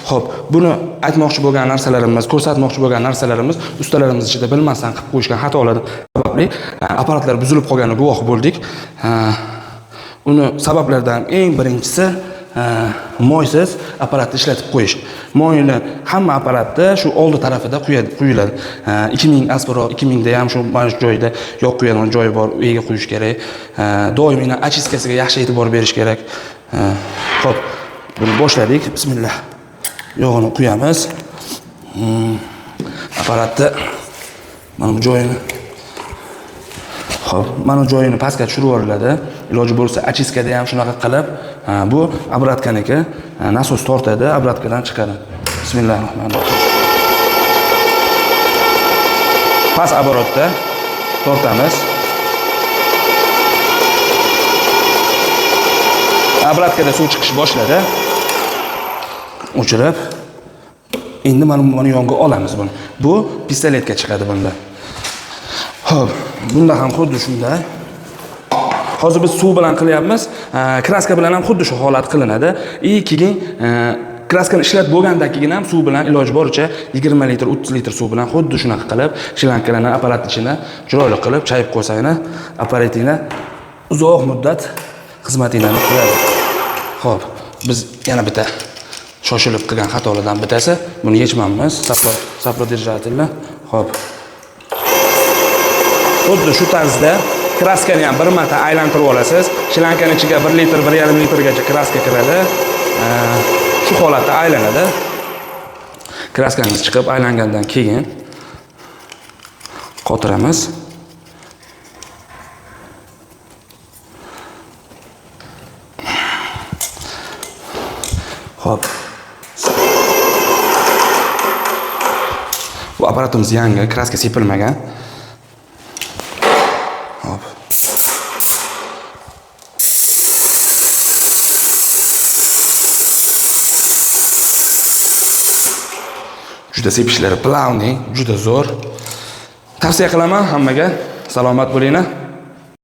Xo'p, buni aytmoqchi bo'lgan narsalarimiz, ko'rsatmoqchi bo'lgan narsalarimiz ustalarimiz ichida bilmasdan qilib qo'yishgan xatolar sababli apparatlar buzilib qolganiga guvoh bo'ldik. Uni sabablaridan eng birinchisi moysiz apparatni ishlatib qo'yish. Moyni hamma apparatda shu oldi tarafida quyiladi. 2000 Aspro 2000 da ham shu mana shu joyda yoq qo'yadigan joyi bor, u yerga qo'yish kerak. Doimiy ochiskasiga yaxshi e'tibor berish kerak. Xo'p, buni boshladik. Bismillah. Yog'ini quyamiz. Apparatni mana bu joyini Xo'p, mana joyini pastga tushirib yuboriladi. Iloji bo'lsa ochiskada ham shunaqa qilib, bu obratkaniki, nasos tortadi, obratkadan chiqadi. Bismillahirrohmanirrohim. Past оборотda tortamiz. Obratkada suv chiqish boshladi. O'chirib, endi mana buni yonga olamiz buni. Bu pistoletga chiqadi bunda. Xo'p, bunda ham xuddi shunday. Hozir biz suv bilan qilyapmiz, kraska bilan ham xuddi shu holat qilinadi. Keyin kraskani ishlatib bo'lgandan keyin ham suv bilan iloji boricha 20 litr, 30 litr suv bilan xuddi shunaqa qilib, shlankalarni apparat ichini chiroyli qilib chayib qo'ysanglar, apparatinglar uzoq muddat xizmatinglarni qiladi. Xo'p, biz yana bitta shoshilib qilgan xatolardan bittasi, buni yechmamiz. Sapro держательlar. Xo'p. Xuddi shu tarzda kraskani ham bir marta aylantirib olasiz. Shlankaning ichiga 1 litr, 1,5 litrgacha kraska kiradi. Shu holatda aylanadi. Kraskangiz chiqib aylangandan keyin qotiramiz. Xo'p. Bu apparatimiz yangi, kraska sepilmagan. Hop. Juda sepishlari plavniy, juda zo'r. Tavsiya qilaman hammaga. Salomat bo'linglar.